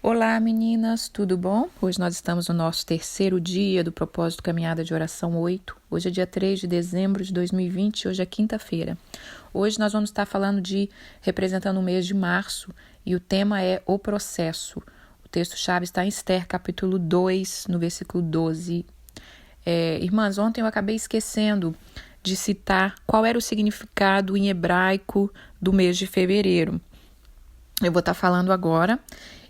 Olá meninas, tudo bom? Hoje nós estamos no nosso terceiro dia do propósito Caminhada de Oração 8. Hoje é dia 3 de dezembro de 2020, hoje é quinta-feira. Hoje nós vamos estar falando representando o mês de março e o tema é o processo. O texto-chave está em Esther, capítulo 2, no versículo 12. Irmãs, ontem eu acabei esquecendo de citar qual era o significado em hebraico do mês de fevereiro. Eu vou estar falando agora.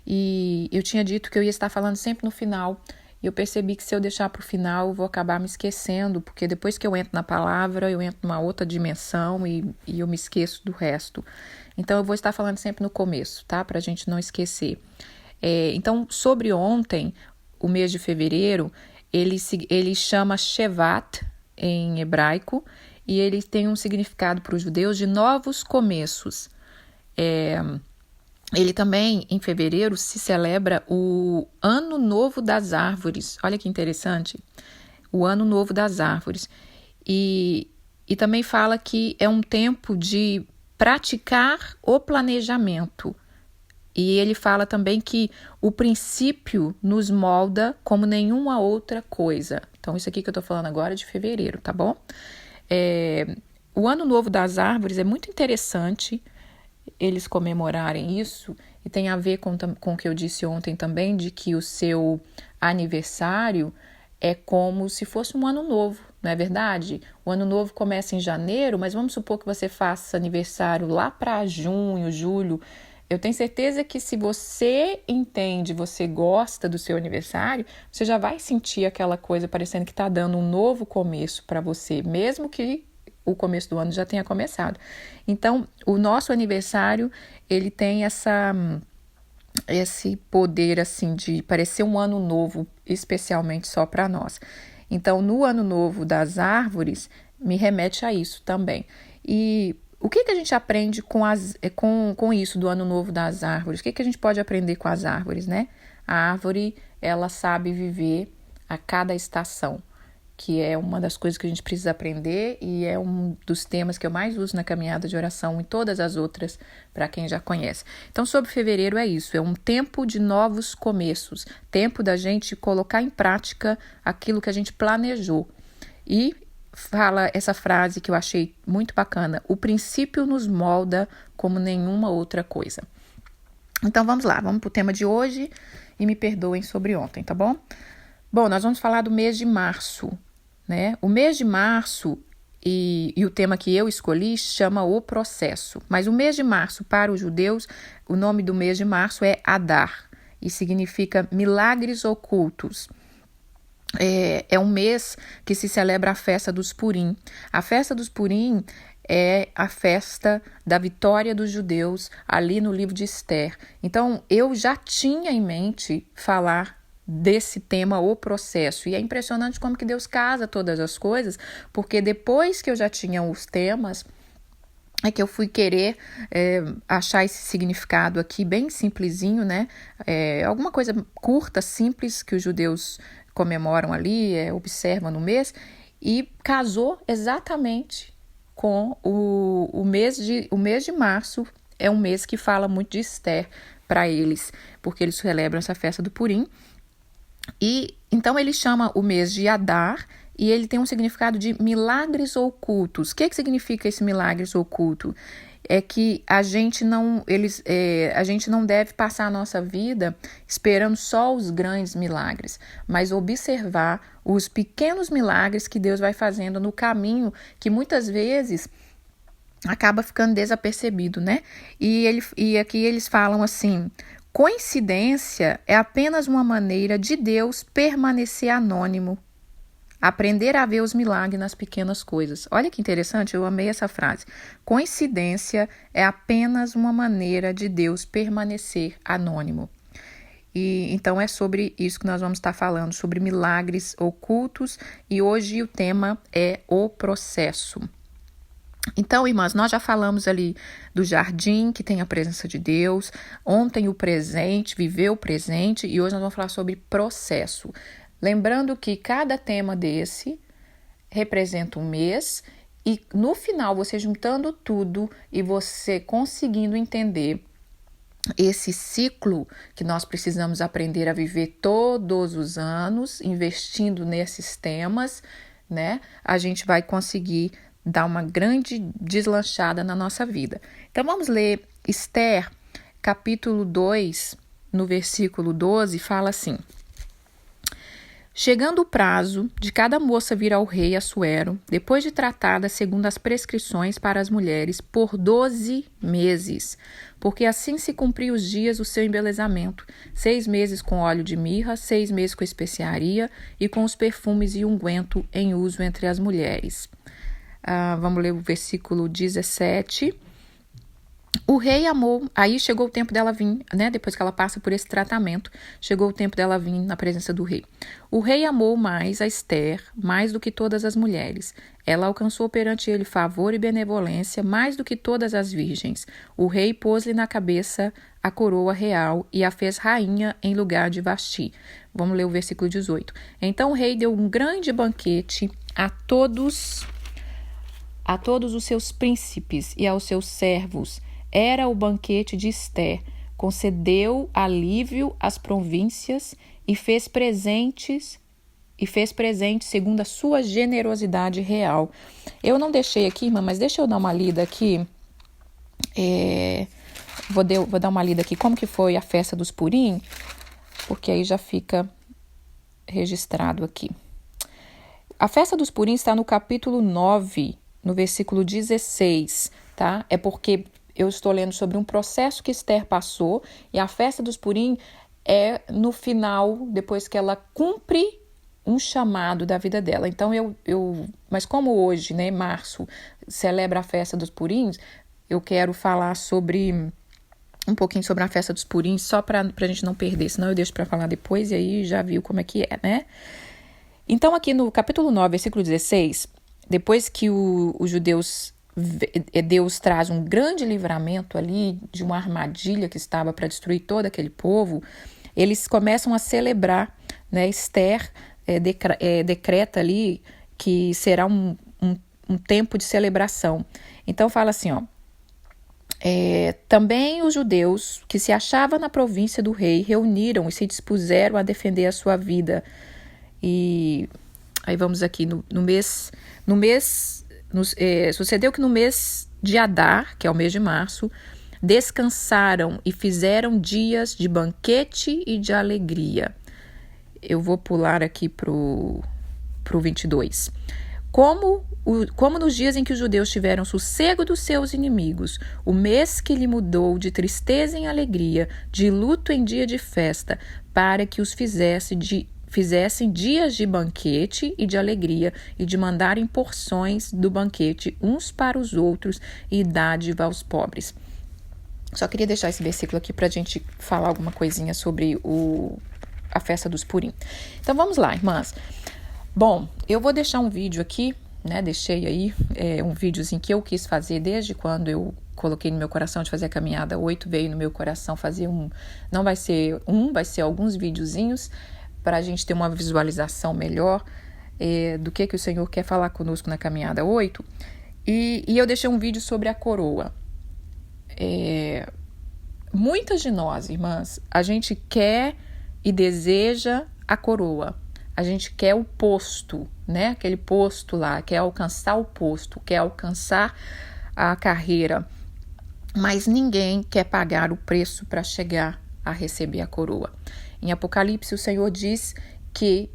E eu tinha dito que eu ia estar falando sempre no final. E eu percebi que se eu deixar para o final, eu vou acabar me esquecendo, porque depois que eu entro na palavra, eu entro numa outra dimensão e eu me esqueço do resto. Então, eu vou estar falando sempre no começo, tá? Para a gente não esquecer. Então, sobre ontem, o mês de fevereiro, ele chama Shevat em hebraico, e ele tem um significado para os judeus de novos começos. Ele também, em fevereiro, se celebra o Ano Novo das Árvores. Olha que interessante. O Ano Novo das Árvores. E também fala que é um tempo de praticar o planejamento. E ele fala também que o princípio nos molda como nenhuma outra coisa. Então, isso aqui que eu estou falando agora é de fevereiro, tá bom? O Ano Novo das Árvores é muito interessante eles comemorarem isso, e tem a ver com o que eu disse ontem também, de que o seu aniversário é como se fosse um ano novo, não é verdade? O ano novo começa em janeiro, mas vamos supor que você faça aniversário lá para junho, julho. Eu tenho certeza que se você entende, você gosta do seu aniversário, você já vai sentir aquela coisa parecendo que está dando um novo começo para você, mesmo que o começo do ano já tenha começado. Então, o nosso aniversário, ele tem esse poder, assim, de parecer um ano novo, especialmente só para nós. Então, no Ano Novo das Árvores, me remete a isso também. E o que a gente aprende com isso do Ano Novo das Árvores? O que a gente pode aprender com as árvores, né? A árvore, ela sabe viver a cada estação, que é uma das coisas que a gente precisa aprender e é um dos temas que eu mais uso na caminhada de oração e todas as outras, para quem já conhece. Então, sobre fevereiro é isso, é um tempo de novos começos, tempo da gente colocar em prática aquilo que a gente planejou. E fala essa frase que eu achei muito bacana: o princípio nos molda como nenhuma outra coisa. Então, vamos lá, vamos para o tema de hoje e me perdoem sobre ontem, tá bom? Bom, nós vamos falar do mês de março, né? O mês de março e o tema que eu escolhi chama o processo. Mas o mês de março, para os judeus, o nome do mês de março é Adar e significa milagres ocultos. É um mês que se celebra a festa dos Purim. A festa dos Purim é a festa da vitória dos judeus ali no livro de Esther. Então, eu já tinha em mente falar desse tema, o processo. E é impressionante como que Deus casa todas as coisas, porque depois que eu já tinha os temas, é que eu fui querer achar esse significado aqui bem simplesinho, né? Alguma coisa curta, simples, que os judeus comemoram ali, observam no mês, e casou exatamente com o mês de março. É um mês que fala muito de Esther para eles, porque eles celebram essa festa do Purim. E então ele chama o mês de Adar e ele tem um significado de milagres ocultos. O que significa esse milagres oculto? É que a gente não deve passar a nossa vida esperando só os grandes milagres, mas observar os pequenos milagres que Deus vai fazendo no caminho, que muitas vezes acaba ficando desapercebido, né? E aqui eles falam assim: coincidência é apenas uma maneira de Deus permanecer anônimo. Aprender a ver os milagres nas pequenas coisas. Olha que interessante, eu amei essa frase. Coincidência é apenas uma maneira de Deus permanecer anônimo. E então é sobre isso que nós vamos estar falando, sobre milagres ocultos, e hoje o tema é o processo. Então, irmãs, nós já falamos ali do jardim, que tem a presença de Deus, ontem o presente, viver o presente, e hoje nós vamos falar sobre processo. Lembrando que cada tema desse representa um mês, e no final, você juntando tudo e você conseguindo entender esse ciclo que nós precisamos aprender a viver todos os anos, investindo nesses temas, né? A gente vai conseguir dar uma grande deslanchada na nossa vida. Então vamos ler Esther, capítulo 2, no versículo 12, fala assim: Chegando o prazo de cada moça vir ao rei Assuero, depois de tratada segundo as prescrições para as mulheres, por 12 meses, porque assim se cumpriam os dias do seu embelezamento, 6 meses com óleo de mirra, 6 meses com especiaria e com os perfumes e unguento em uso entre as mulheres. Vamos ler o versículo 17. O rei amou, aí chegou o tempo dela vir, né? Depois que ela passa por esse tratamento, chegou o tempo dela vir na presença do rei. O rei amou mais a Esther, mais do que todas as mulheres. Ela alcançou perante ele favor e benevolência, mais do que todas as virgens. O rei pôs-lhe na cabeça a coroa real e a fez rainha em lugar de Vasti. Vamos ler o versículo 18. Então o rei deu um grande banquete a todos os seus príncipes e aos seus servos. Era o banquete de Esther, concedeu alívio às províncias e fez presentes segundo a sua generosidade real. Eu não deixei aqui, irmã, mas deixa eu dar uma lida aqui. Vou dar uma lida aqui como que foi a festa dos Purim, porque aí já fica registrado aqui. A festa dos Purim está no capítulo 9, no versículo 16, tá? É porque eu estou lendo sobre um processo que Esther passou e a festa dos Purim é no final, depois que ela cumpre um chamado da vida dela. Então, mas como hoje, né, março, celebra a festa dos Purim, eu quero falar um pouquinho sobre a festa dos Purim, só para a gente não perder, senão eu deixo para falar depois e aí já viu como é que é, né? Então, aqui no capítulo 9, versículo 16, depois que os judeus, Deus traz um grande livramento ali de uma armadilha que estava para destruir todo aquele povo, eles começam a celebrar, né? Esther decreta ali que será um tempo de celebração. Então fala assim, ó, também os judeus que se achavam na província do rei reuniram e se dispuseram a defender a sua vida. E aí vamos aqui sucedeu que no mês de Adar, que é o mês de março, descansaram e fizeram dias de banquete e de alegria. Eu vou pular aqui pro 22. Como nos dias em que os judeus tiveram sossego dos seus inimigos, o mês que lhe mudou de tristeza em alegria, de luto em dia de festa, para que os fizessem dias de banquete e de alegria, e de mandarem porções do banquete uns para os outros e dádiva aos pobres. Só queria deixar esse versículo aqui para a gente falar alguma coisinha sobre a festa dos Purim. Então vamos lá, irmãs. Bom, eu vou deixar um vídeo aqui, né? Deixei aí um videozinho que eu quis fazer desde quando eu coloquei no meu coração de fazer a caminhada 8, veio no meu coração fazer não vai ser vai ser alguns videozinhos para a gente ter uma visualização melhor do que o Senhor quer falar conosco na caminhada 8. E eu deixei um vídeo sobre a coroa. Muitas de nós, irmãs, a gente quer e deseja a coroa. A gente quer o posto, né? Aquele posto lá, quer alcançar o posto, quer alcançar a carreira. Mas ninguém quer pagar o preço para chegar a receber a coroa. Em Apocalipse, o Senhor diz que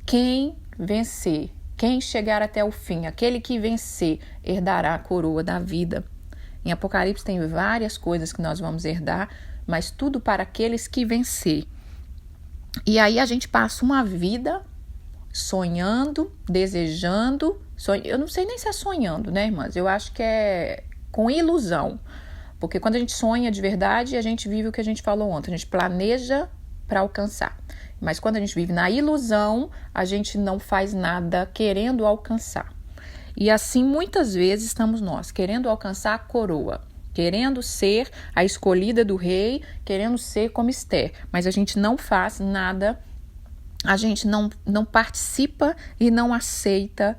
quem vencer, quem chegar até o fim, aquele que vencer, herdará a coroa da vida. Em Apocalipse tem várias coisas que nós vamos herdar, mas tudo para aqueles que vencer. E aí a gente passa uma vida sonhando, desejando, eu não sei nem se é sonhando, né, irmãs? Eu acho que é com ilusão, porque quando a gente sonha de verdade, a gente vive o que a gente falou ontem, a gente planeja para alcançar. Mas quando a gente vive na ilusão, a gente não faz nada querendo alcançar. E assim, muitas vezes, estamos nós, querendo alcançar a coroa, querendo ser a escolhida do rei, querendo ser como Esther, mas a gente não faz nada, a gente não participa e não aceita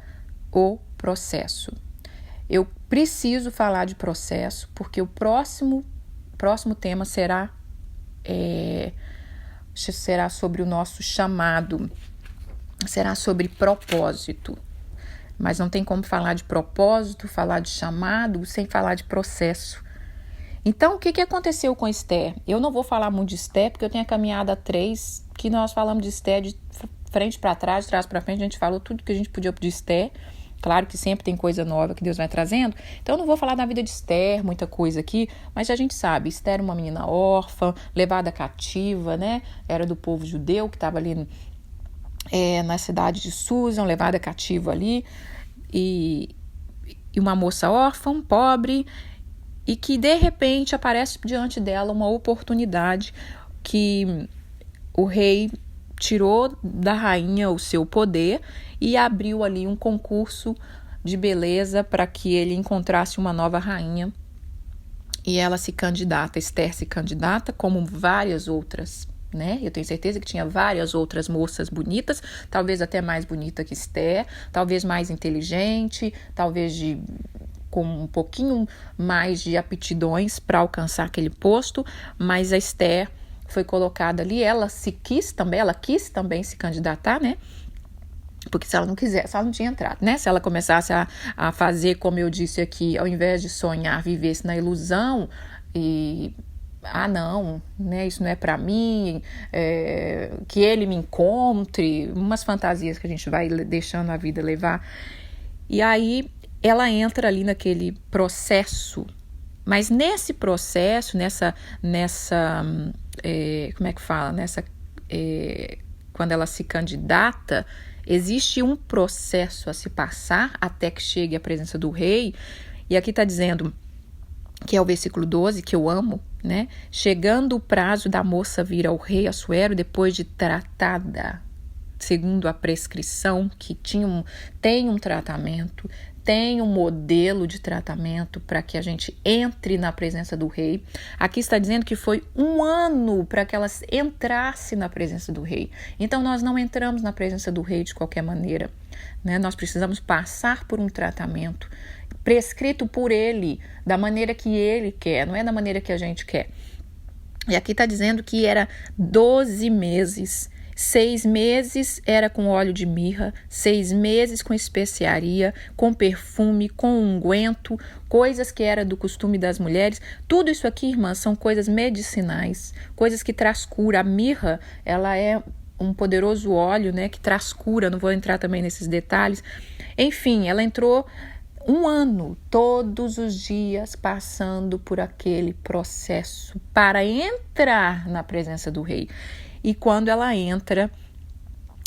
o processo. Eu preciso falar de processo, porque o próximo próximo tema será sobre o nosso chamado, será sobre propósito. Mas não tem como falar de propósito, falar de chamado, sem falar de processo. Então, o que aconteceu com Esther? Eu não vou falar muito de Esther, porque eu tenho a caminhada 3, que nós falamos de Esther de frente para trás, de trás para frente, a gente falou tudo que a gente podia de Esther. Claro que sempre tem coisa nova que Deus vai trazendo. Então, eu não vou falar da vida de Esther, muita coisa aqui, mas a gente sabe, Esther era uma menina órfã, levada cativa, né? Era do povo judeu, que estava ali na cidade de Susan, levada cativa ali, e uma moça órfã, pobre, e que de repente aparece diante dela uma oportunidade que o rei tirou da rainha o seu poder e abriu ali um concurso de beleza para que ele encontrasse uma nova rainha. E ela se candidata, Esther se candidata, como várias outras, né? Eu tenho certeza que tinha várias outras moças bonitas, talvez até mais bonita que Esther, talvez mais inteligente, talvez com um pouquinho mais de aptidões para alcançar aquele posto, mas a Esther foi colocada ali, ela quis também se candidatar, né? Porque se ela não quisesse, ela não tinha entrado, né? Se ela começasse a fazer, como eu disse aqui, ao invés de sonhar, vivesse na ilusão e... não, né? Isso não é para mim, que ele me encontre, umas fantasias que a gente vai deixando a vida levar. E aí ela entra ali naquele processo, mas nesse processo, como é que fala? Quando ela se candidata, existe um processo a se passar até que chegue à presença do rei. E aqui está dizendo, que é o versículo 12, que eu amo, né? Chegando o prazo da moça vir ao rei Assuero, depois de tratada, segundo a prescrição, que tem um tratamento, tem um modelo de tratamento para que a gente entre na presença do rei. Aqui está dizendo que foi 1 ano para que ela entrasse na presença do rei. Então, nós não entramos na presença do rei de qualquer maneira, né? Nós precisamos passar por um tratamento prescrito por ele, da maneira que ele quer, não é da maneira que a gente quer. E aqui está dizendo que era 12 meses. 6 meses era com óleo de mirra, 6 meses com especiaria, com perfume, com unguento, coisas que era do costume das mulheres. Tudo isso aqui, irmãs, são coisas medicinais, coisas que traz cura. A mirra, ela é um poderoso óleo, né, que traz cura. Não vou entrar também nesses detalhes. Enfim, ela entrou 1 ano, todos os dias, passando por aquele processo para entrar na presença do rei. E quando ela entra,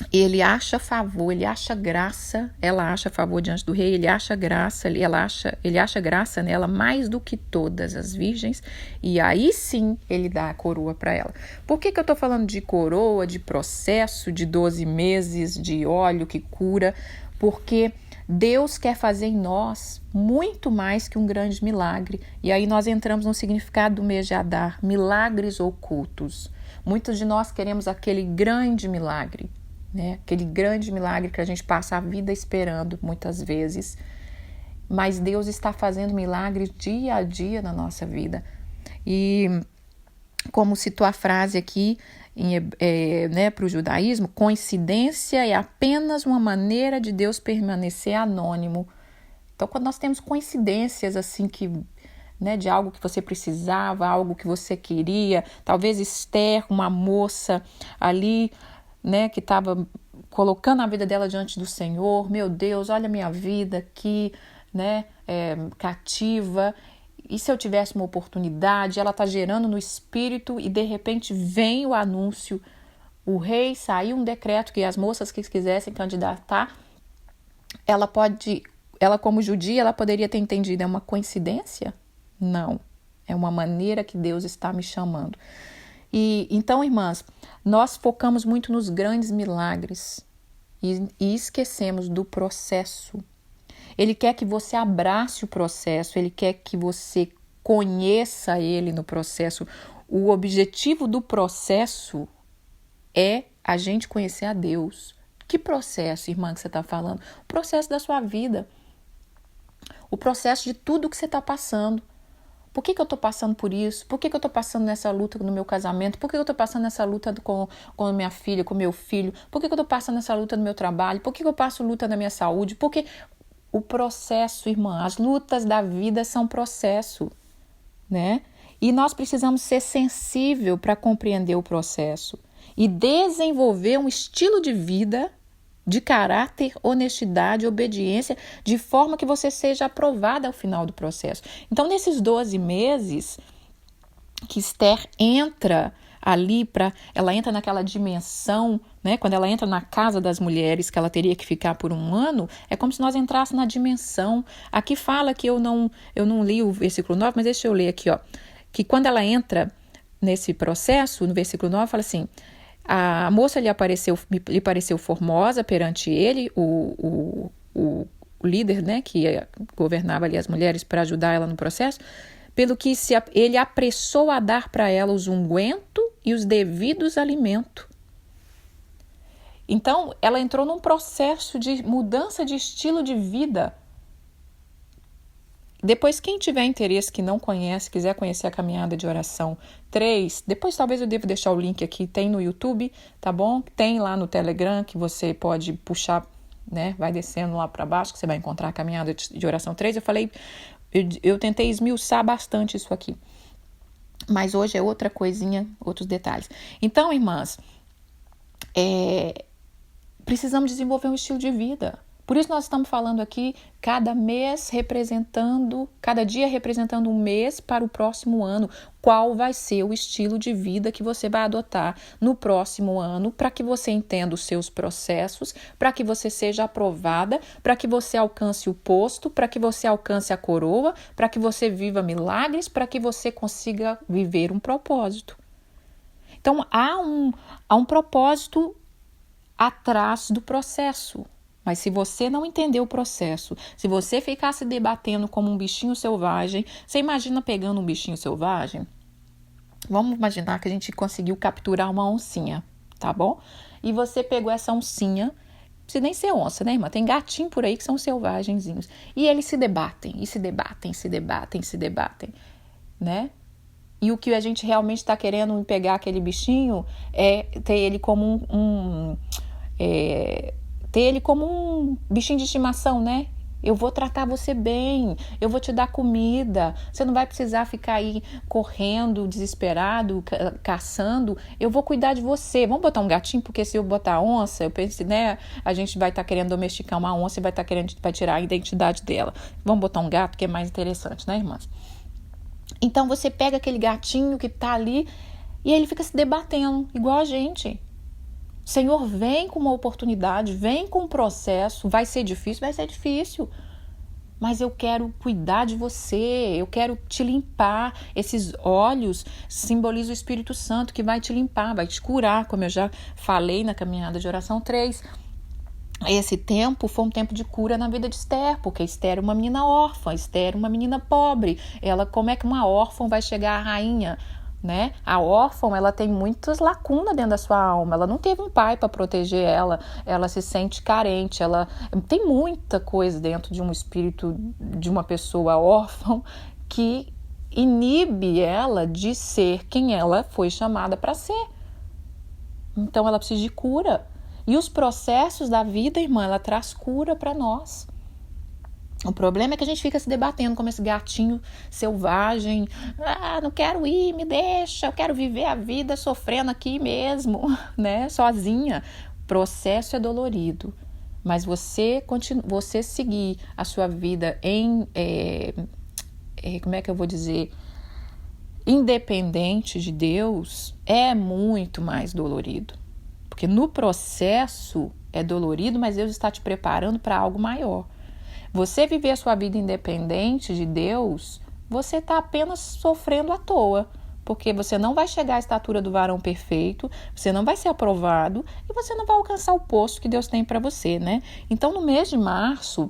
ele acha favor, ele acha graça, ela acha favor diante do rei, ele acha graça, ele acha graça nela mais do que todas as virgens, e aí sim ele dá a coroa para ela. Por que eu estou falando de coroa, de processo, de 12 meses, de óleo que cura? Porque Deus quer fazer em nós muito mais que um grande milagre. E aí nós entramos no significado do mês de Adar, milagres ocultos. Muitos de nós queremos aquele grande milagre, né? Aquele grande milagre que a gente passa a vida esperando muitas vezes. Mas Deus está fazendo milagres dia a dia na nossa vida. E como citou a frase aqui, para o judaísmo, coincidência é apenas uma maneira de Deus permanecer anônimo. Então, quando nós temos coincidências assim de algo que você precisava, algo que você queria, talvez Esther, uma moça ali, né, que estava colocando a vida dela diante do Senhor, meu Deus, olha a minha vida aqui, né, cativa. E se eu tivesse uma oportunidade, ela está gerando no espírito e de repente vem o anúncio, o rei saiu um decreto que as moças que quisessem candidatar, ela como judia, ela poderia ter entendido, é uma coincidência? Não, é uma maneira que Deus está me chamando. E então, irmãs, nós focamos muito nos grandes milagres e esquecemos do processo. Ele quer que você abrace o processo, ele quer que você conheça ele no processo. O objetivo do processo é a gente conhecer a Deus. Que processo, irmã, que você está falando? O processo da sua vida. O processo de tudo que você está passando. Por que eu estou passando por isso? Por que eu estou passando nessa luta no meu casamento? Por que eu estou passando nessa luta com minha filha, com meu filho? Por que eu estou passando nessa luta no meu trabalho? Por que eu passo luta na minha saúde? Porque o processo, irmã, as lutas da vida são processo, né? E nós precisamos ser sensível para compreender o processo e desenvolver um estilo de vida de caráter, honestidade, obediência, de forma que você seja aprovada ao final do processo. Então, nesses 12 meses que Esther entra ali, ela entra naquela dimensão, né? Quando ela entra na casa das mulheres, que ela teria que ficar por um ano, é como se nós entrássemos na dimensão. Aqui fala que eu não li o versículo 9, mas deixa eu ler aqui, ó. Que quando ela entra nesse processo, no versículo 9, fala assim: a moça lhe pareceu formosa perante ele, o líder, né, que governava ali as mulheres para ajudar ela no processo, pelo que ele apressou a dar para ela os ungüentos e os devidos alimentos. Então, ela entrou num processo de mudança de estilo de vida. Depois, quem tiver interesse, que não conhece, quiser conhecer a caminhada de oração 3, depois talvez eu devo deixar o link aqui, tem no YouTube, tá bom? Tem lá no Telegram, que você pode puxar, né? Vai descendo lá para baixo, que você vai encontrar a caminhada de oração 3. Eu falei, eu tentei esmiuçar bastante isso aqui. Mas hoje é outra coisinha, outros detalhes. Então, irmãs, precisamos desenvolver um estilo de vida. Por isso nós estamos falando aqui, cada dia representando um mês para o próximo ano. Qual vai ser o estilo de vida que você vai adotar no próximo ano, para que você entenda os seus processos, para que você seja aprovada, para que você alcance o posto, para que você alcance a coroa, para que você viva milagres, para que você consiga viver um propósito. Então, há um propósito atrás do processo. Mas se você não entender o processo, se você ficar se debatendo como um bichinho selvagem, você imagina pegando um bichinho selvagem? Vamos imaginar que a gente conseguiu capturar uma oncinha, tá bom? E você pegou essa oncinha, não precisa nem ser onça, né, irmã? Tem gatinho por aí que são selvagenzinhos. E eles se debatem, né? E o que a gente realmente está querendo pegar aquele bichinho é ter ele como ter ele como um bichinho de estimação, né? Eu vou tratar você bem, eu vou te dar comida, você não vai precisar ficar aí correndo, desesperado, caçando, eu vou cuidar de você. Vamos botar um gatinho, porque se eu botar onça, eu penso, né, a gente vai estar querendo domesticar uma onça e vai tirar a identidade dela. Vamos botar um gato, que é mais interessante, né, irmãs? Então você pega aquele gatinho que tá ali e ele fica se debatendo, igual a gente. Senhor, vem com uma oportunidade, vem com um processo, vai ser difícil, mas eu quero cuidar de você, eu quero te limpar. Esses olhos simbolizam o Espírito Santo que vai te limpar, vai te curar, como eu já falei na caminhada de oração 3. Esse tempo foi um tempo de cura na vida de Esther, porque Esther era uma menina órfã, Esther era uma menina pobre. Como é que uma órfã vai chegar à rainha? Né? A órfã, ela tem muitas lacunas dentro da sua alma, ela não teve um pai para proteger ela se sente carente, ela tem muita coisa dentro de um espírito de uma pessoa órfã que inibe ela de ser quem ela foi chamada para ser. Então ela precisa de cura. E os processos da vida, irmã, ela traz cura para nós. O problema é que a gente fica se debatendo como esse gatinho selvagem. Não quero ir, me deixa, eu quero viver a vida sofrendo aqui mesmo, né? Sozinha. O processo é dolorido, mas você seguir a sua vida como é que eu vou dizer? Independente de Deus, é muito mais dolorido. Porque no processo é dolorido, mas Deus está te preparando para algo maior. Você viver a sua vida independente de Deus, você está apenas sofrendo à toa, porque você não vai chegar à estatura do varão perfeito, você não vai ser aprovado e você não vai alcançar o posto que Deus tem para você, né? Então, no mês de março,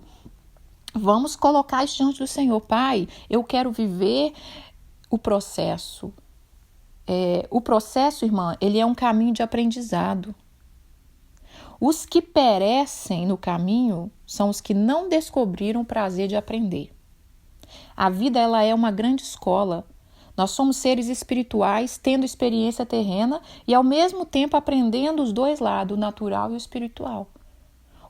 vamos colocar isso diante do Senhor. Pai, eu quero viver o processo. O processo, irmã, ele é um caminho de aprendizado. Os que perecem no caminho são os que não descobriram o prazer de aprender. A vida, ela é uma grande escola. Nós somos seres espirituais, tendo experiência terrena e, ao mesmo tempo, aprendendo os dois lados, o natural e o espiritual.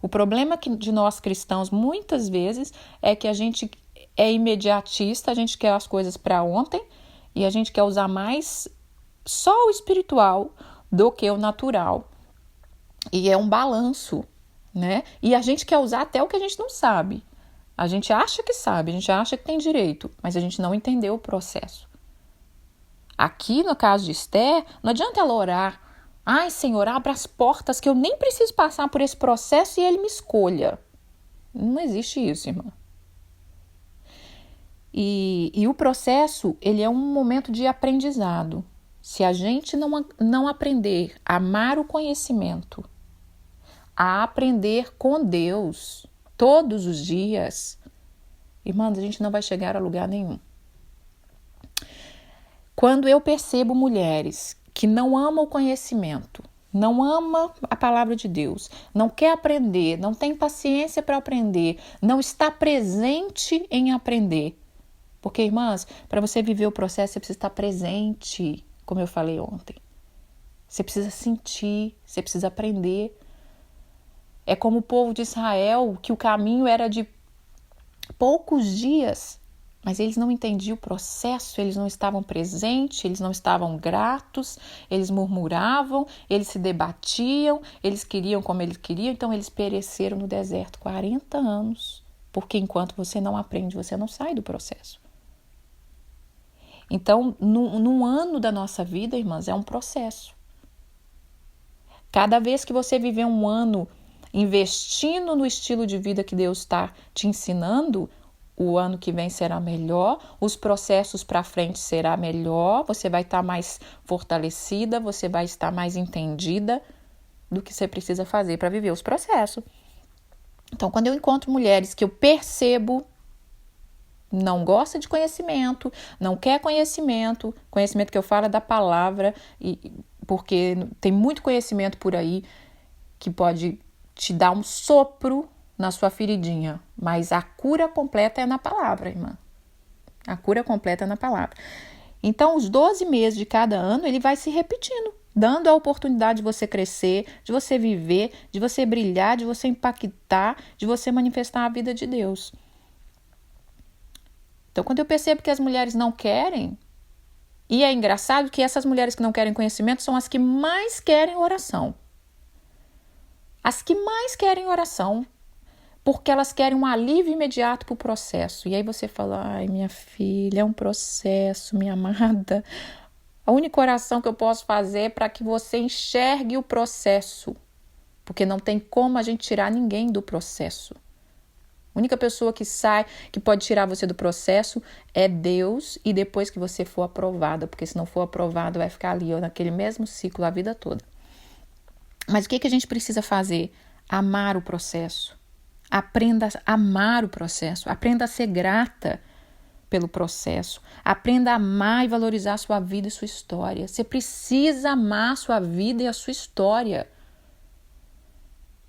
O problema de nós cristãos, muitas vezes, é que a gente é imediatista, a gente quer as coisas para ontem e a gente quer usar mais só o espiritual do que o natural. E é um balanço, né? E a gente quer usar até o que a gente não sabe. A gente acha que sabe, a gente acha que tem direito, mas a gente não entendeu o processo. Aqui, no caso de Esther, não adianta ela orar. Ai, Senhor, abra as portas que eu nem preciso passar por esse processo e ele me escolha. Não existe isso, irmã. E o processo, ele é um momento de aprendizado. Se a gente não aprender a amar o conhecimento, a aprender com Deus todos os dias, irmãs, a gente não vai chegar a lugar nenhum. Quando eu percebo mulheres que não amam o conhecimento, não amam a palavra de Deus, não quer aprender, não tem paciência para aprender, não está presente em aprender. Porque, irmãs, para você viver o processo, você precisa estar presente, como eu falei ontem. Você precisa sentir, você precisa aprender. É como o povo de Israel, que o caminho era de poucos dias, mas eles não entendiam o processo, eles não estavam presentes, eles não estavam gratos, eles murmuravam, eles se debatiam, eles queriam como eles queriam, então eles pereceram no deserto 40 anos, porque enquanto você não aprende, você não sai do processo. Então, num ano da nossa vida, irmãs, é um processo. Cada vez que você viver um ano investindo no estilo de vida que Deus está te ensinando, o ano que vem será melhor, os processos para frente será melhor, você vai estar mais fortalecida, você vai estar mais entendida do que você precisa fazer para viver os processos. Então, quando eu encontro mulheres que eu percebo não gosta de conhecimento, não quer conhecimento que eu falo é da palavra, porque tem muito conhecimento por aí que pode te dar um sopro na sua feridinha, mas a cura completa é na palavra, irmã. A cura completa é na palavra. Então, os 12 meses de cada ano, ele vai se repetindo, dando a oportunidade de você crescer, de você viver, de você brilhar, de você impactar, de você manifestar a vida de Deus. Então, quando eu percebo que as mulheres não querem, e é engraçado que essas mulheres que não querem conhecimento são as que mais querem oração. As que mais querem oração, porque elas querem um alívio imediato para o processo. E aí você fala, ai, minha filha, é um processo, minha amada. A única oração que eu posso fazer é para que você enxergue o processo, porque não tem como a gente tirar ninguém do processo. A única pessoa que pode tirar você do processo é Deus, e depois que você for aprovada, porque se não for aprovada vai ficar ali, ó, naquele mesmo ciclo a vida toda. Mas o que a gente precisa fazer? Amar o processo. Aprenda a amar o processo. Aprenda a ser grata pelo processo. Aprenda a amar e valorizar a sua vida e sua história. Você precisa amar a sua vida e a sua história.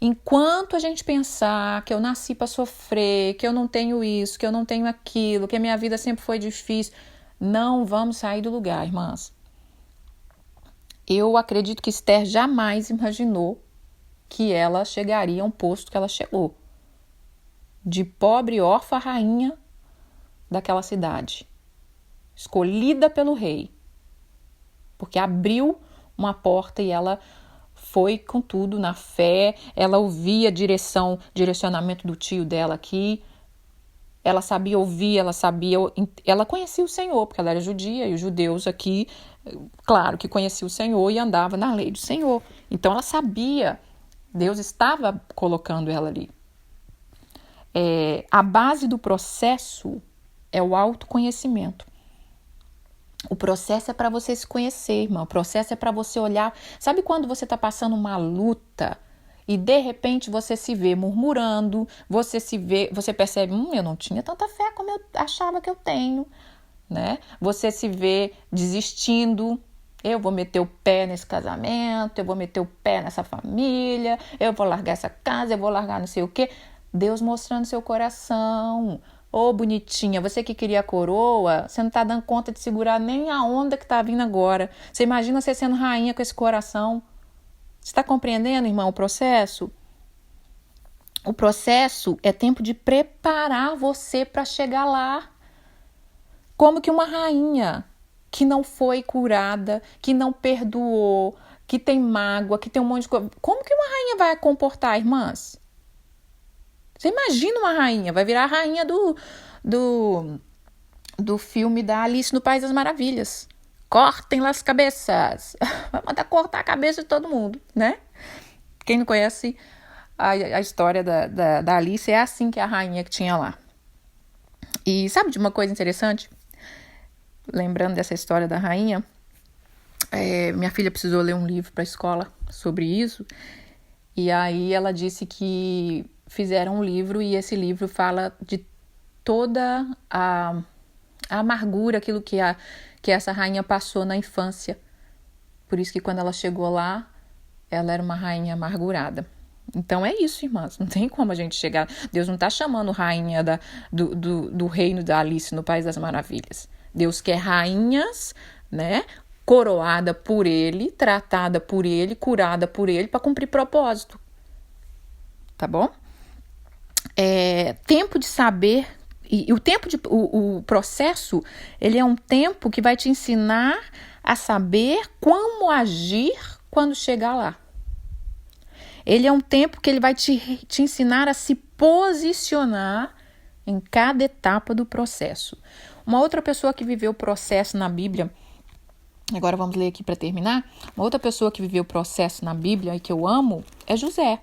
Enquanto a gente pensar que eu nasci para sofrer, que eu não tenho isso, que eu não tenho aquilo, que a minha vida sempre foi difícil, não vamos sair do lugar, irmãs. Eu acredito que Esther jamais imaginou que ela chegaria a um posto que ela chegou. De pobre, órfã, rainha daquela cidade. Escolhida pelo rei. Porque abriu uma porta e ela foi com tudo na fé. Ela ouvia direcionamento do tio dela aqui. Ela sabia ouvir, ela conhecia o Senhor, porque ela era judia, e os judeus aqui, claro que conhecia o Senhor e andava na lei do Senhor. Então ela sabia, Deus estava colocando ela ali. A base do processo é o autoconhecimento. O processo é para você se conhecer, irmã. O processo é para você olhar. Sabe quando você está passando uma luta e de repente você se vê murmurando, você percebe, eu não tinha tanta fé como eu achava que eu tenho, né? Você se vê desistindo. Eu vou meter o pé nesse casamento, eu vou meter o pé nessa família, eu vou largar essa casa, eu vou largar não sei o quê. Deus mostrando seu coração. Ô, bonitinha, você que queria a coroa, você não tá dando conta de segurar nem a onda que tá vindo agora. Você imagina você sendo rainha com esse coração. Você está compreendendo, irmão, o processo? O processo é tempo de preparar você para chegar lá. Como que uma rainha que não foi curada, que não perdoou, que tem mágoa, que tem um monte de coisa. Como que uma rainha vai comportar, irmãs? Você imagina uma rainha, vai virar a rainha do filme da Alice no País das Maravilhas. Cortem as cabeças. Vai mandar cortar a cabeça de todo mundo, né? Quem não conhece a história da Alice, é assim que é a rainha que tinha lá. E sabe de uma coisa interessante? Lembrando dessa história da rainha, minha filha precisou ler um livro para a escola sobre isso. E aí ela disse que fizeram um livro e esse livro fala de toda a amargura, aquilo que essa rainha passou na infância. Por isso que quando ela chegou lá, ela era uma rainha amargurada. Então é isso, irmãs. Não tem como a gente chegar. Deus não está chamando rainha do reino da Alice no País das Maravilhas. Deus quer rainhas, né? Coroada por ele, tratada por ele, curada por ele, para cumprir propósito. Tá bom? Tempo de saber. E o processo, ele é um tempo que vai te ensinar a saber como agir quando chegar lá. Ele é um tempo que ele vai te ensinar a se posicionar em cada etapa do processo. Uma outra pessoa que viveu o processo na Bíblia, agora vamos ler aqui para terminar, uma outra pessoa que viveu o processo na Bíblia e que eu amo é José,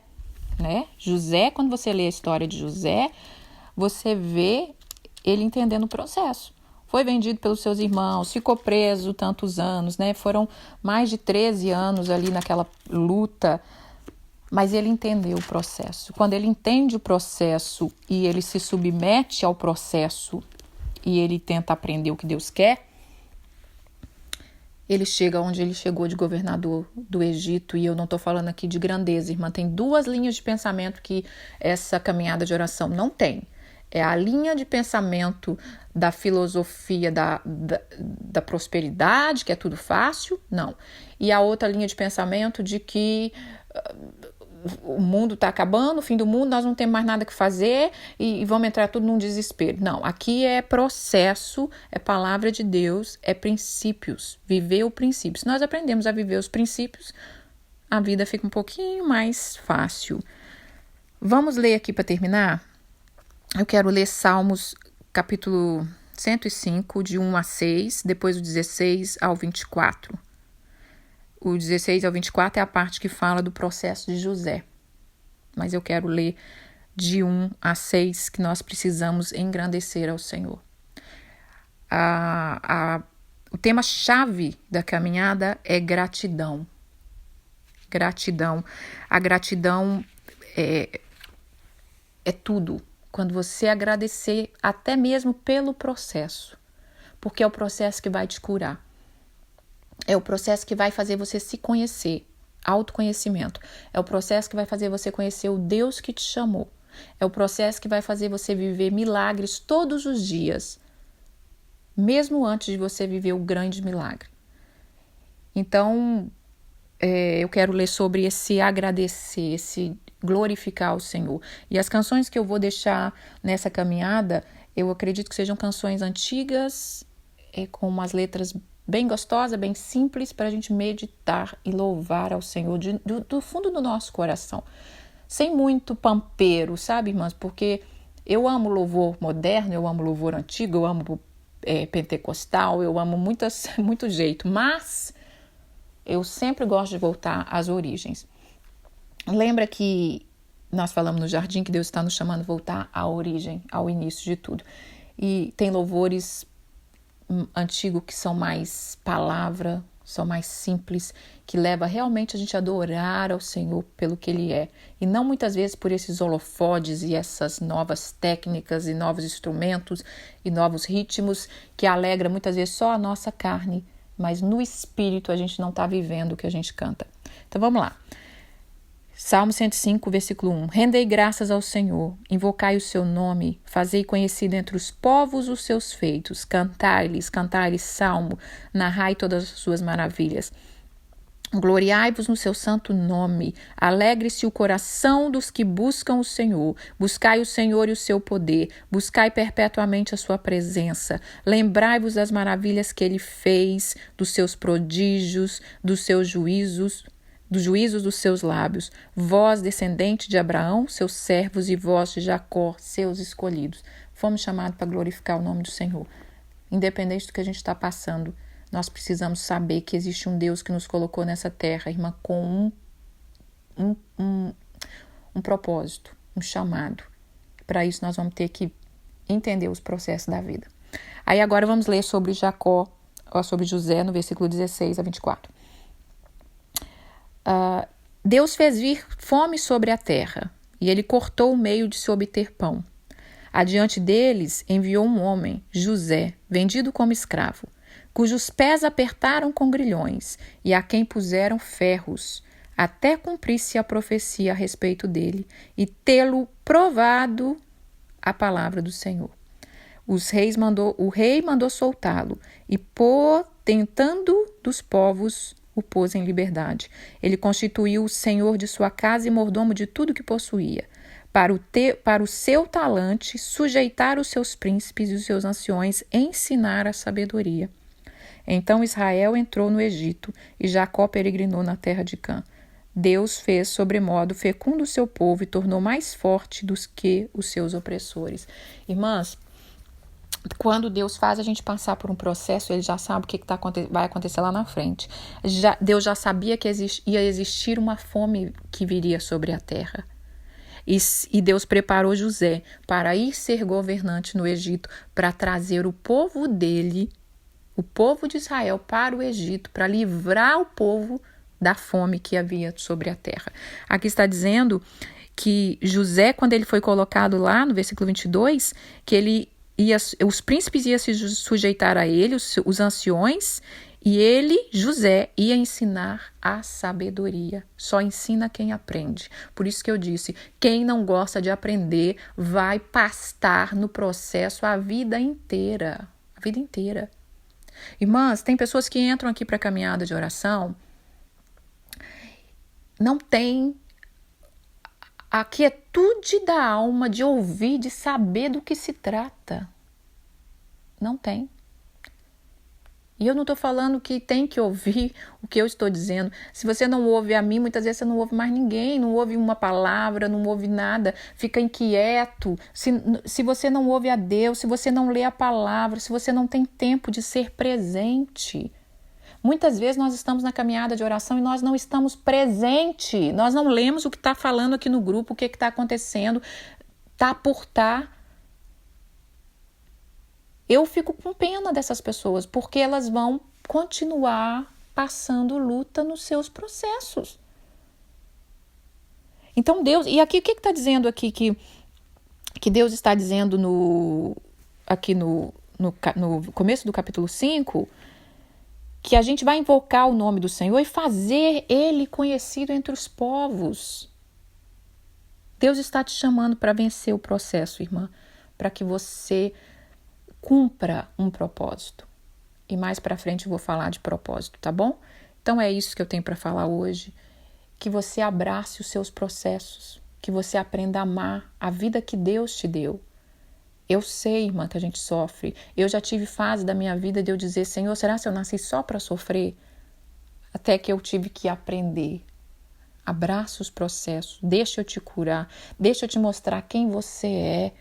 né? José, quando você lê a história de José, você vê ele entendendo o processo. Foi vendido pelos seus irmãos, ficou preso tantos anos, né? Foram mais de 13 anos ali naquela luta, mas ele entendeu o processo. Quando ele entende o processo e ele se submete ao processo e ele tenta aprender o que Deus quer, ele chega onde ele chegou de governador do Egito. E eu não estou falando aqui de grandeza, irmã. Tem 2 linhas de pensamento que essa caminhada de oração não tem. É a linha de pensamento da filosofia da prosperidade, que é tudo fácil, não. E a outra linha de pensamento de que o mundo está acabando, o fim do mundo, nós não temos mais nada que fazer e vamos entrar tudo num desespero. Não, aqui é processo, é palavra de Deus, é princípios, viver o princípio. Se nós aprendemos a viver os princípios, a vida fica um pouquinho mais fácil. Vamos ler aqui para terminar? Eu quero ler Salmos capítulo 105, de 1 a 6, depois o 16 ao 24. O 16 ao 24 é a parte que fala do processo de José. Mas eu quero ler de 1 a 6, que nós precisamos engrandecer ao Senhor. O tema-chave da caminhada é gratidão. Gratidão. A gratidão é tudo. Quando você agradecer até mesmo pelo processo. Porque é o processo que vai te curar. É o processo que vai fazer você se conhecer, autoconhecimento. É o processo que vai fazer você conhecer o Deus que te chamou. É o processo que vai fazer você viver milagres todos os dias, mesmo antes de você viver o grande milagre. Então, eu quero ler sobre esse agradecer, esse glorificar o Senhor. E as canções que eu vou deixar nessa caminhada, eu acredito que sejam canções antigas, com umas letras bem gostosa, bem simples, para a gente meditar e louvar ao Senhor do fundo do nosso coração. Sem muito pampeiro, sabe, irmãs? Porque eu amo louvor moderno, eu amo louvor antigo, eu amo pentecostal, eu amo muito jeito, mas eu sempre gosto de voltar às origens. Lembra que nós falamos no jardim que Deus está nos chamando a voltar à origem, ao início de tudo. E tem louvores antigos que são mais palavra, são mais simples, que leva realmente a gente a adorar ao Senhor pelo que Ele é. E não muitas vezes por esses holofotes e essas novas técnicas e novos instrumentos e novos ritmos que alegra muitas vezes só a nossa carne, mas no espírito a gente não está vivendo o que a gente canta. Então vamos lá. Salmo 105, versículo 1. Rendei graças ao Senhor, invocai o seu nome, fazei conhecido entre os povos os seus feitos, cantai-lhes salmo, narrai todas as suas maravilhas. Gloriai-vos no seu santo nome, alegre-se o coração dos que buscam o Senhor, buscai o Senhor e o seu poder, buscai perpetuamente a sua presença, lembrai-vos das maravilhas que ele fez, dos seus prodígios, dos seus juízos, dos juízos dos seus lábios, vós, descendente de Abraão, seus servos, e vós de Jacó, seus escolhidos. Fomos chamados para glorificar o nome do Senhor. Independente do que a gente está passando, nós precisamos saber que existe um Deus que nos colocou nessa terra, irmã, com um propósito, um chamado. Para isso nós vamos ter que entender os processos da vida. Aí agora vamos ler sobre Jacó, sobre José, no versículo 16 a 24. Deus fez vir fome sobre a terra, e ele cortou o meio de se obter pão. Adiante deles enviou um homem, José, vendido como escravo, cujos pés apertaram com grilhões, e a quem puseram ferros, até cumprir-se a profecia a respeito dele, e tê-lo provado a palavra do Senhor. O rei mandou soltá-lo, e potentando dos povos, o pôs em liberdade. Ele constituiu o senhor de sua casa e mordomo de tudo que possuía. Para o seu talante, sujeitar os seus príncipes e os seus anciões, ensinar a sabedoria. Então Israel entrou no Egito e Jacó peregrinou na terra de Cã. Deus fez sobremodo fecundo o seu povo e tornou mais forte dos que os seus opressores. Irmãs, quando Deus faz a gente passar por um processo, ele já sabe o que vai acontecer lá na frente. Deus já sabia que ia existir uma fome que viria sobre a terra. E Deus preparou José para ir ser governante no Egito, para trazer o povo dele, o povo de Israel, para o Egito, para livrar o povo da fome que havia sobre a terra. Aqui está dizendo que José, quando ele foi colocado lá no versículo 22, que os príncipes iam se sujeitar a ele, os anciões, e ele, José, ia ensinar a sabedoria. Só ensina quem aprende. Por isso que eu disse, quem não gosta de aprender vai pastar no processo a vida inteira. A vida inteira. Irmãs, tem pessoas que entram aqui para a caminhada de oração, não tem a quietude da alma de ouvir, de saber do que se trata. Não tem. E eu não estou falando que tem que ouvir o que eu estou dizendo. Se você não ouve a mim, muitas vezes você não ouve mais ninguém, não ouve uma palavra, não ouve nada, fica inquieto. Se você não ouve a Deus, se você não lê a palavra, se você não tem tempo de ser presente. Muitas vezes nós estamos na caminhada de oração e nós não estamos presentes. Nós não lemos o que está falando aqui no grupo, o que está acontecendo, tá por tá. Eu fico com pena dessas pessoas, porque elas vão continuar passando luta nos seus processos. Então Deus, e aqui o que está dizendo aqui que Deus está dizendo aqui no começo do capítulo 5, que a gente vai invocar o nome do Senhor e fazer Ele conhecido entre os povos. Deus está te chamando para vencer o processo, irmã, para que você cumpra um propósito. E mais para frente eu vou falar de propósito, tá bom? Então é isso que eu tenho para falar hoje. Que você abrace os seus processos, que você aprenda a amar a vida que Deus te deu. Eu sei, irmã, que a gente sofre. Eu já tive fase da minha vida de eu dizer, Senhor, será que eu nasci só para sofrer? Até que eu tive que aprender. Abraça os processos, deixa eu te curar, deixa eu te mostrar quem você é,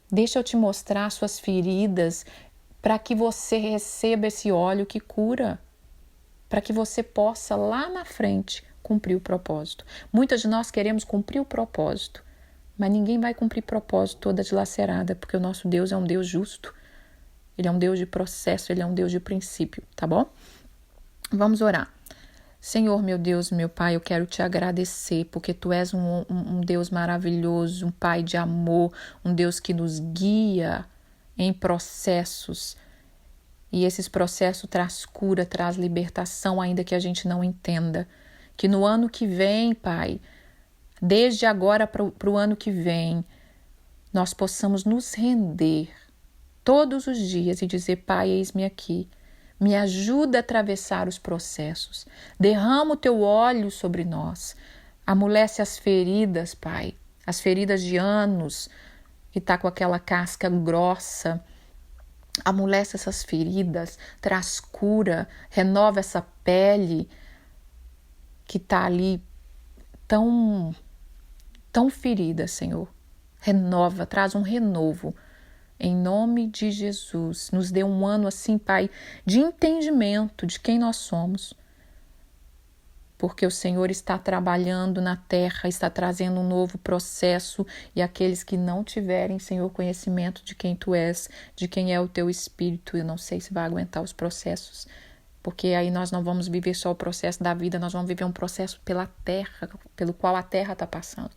deixa eu te mostrar suas feridas, para que você receba esse óleo que cura, para que você possa lá na frente cumprir o propósito. Muitas de nós queremos cumprir o propósito, mas ninguém vai cumprir propósito toda dilacerada, porque o nosso Deus é um Deus justo. Ele é um Deus de processo, Ele é um Deus de princípio, tá bom? Vamos orar. Senhor, meu Deus, meu Pai, eu quero te agradecer, porque Tu és um Deus maravilhoso, um Pai de amor, um Deus que nos guia em processos. E esses processos traz cura, traz libertação, ainda que a gente não entenda. Que no ano que vem, Pai, desde agora para o ano que vem, nós possamos nos render todos os dias e dizer: Pai, eis-me aqui. Me ajuda a atravessar os processos. Derrama o teu óleo sobre nós. Amolece as feridas, Pai. As feridas de anos que está com aquela casca grossa. Amolece essas feridas. Traz cura. Renova essa pele que está ali tão ferida, Senhor. Renova, traz um renovo. Em nome de Jesus, nos dê um ano assim, Pai, de entendimento de quem nós somos. Porque o Senhor está trabalhando na terra, está trazendo um novo processo, e aqueles que não tiverem, Senhor, conhecimento de quem Tu és, de quem é o Teu Espírito, eu não sei se vai aguentar os processos, porque aí nós não vamos viver só o processo da vida, nós vamos viver um processo pela terra, pelo qual a terra está passando.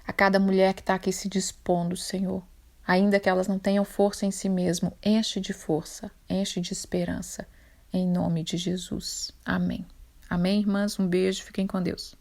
A cada mulher que está aqui se dispondo, Senhor, ainda que elas não tenham força em si mesmo, enche de força, enche de esperança, em nome de Jesus. Amém. Amém, irmãs? Um beijo, fiquem com Deus.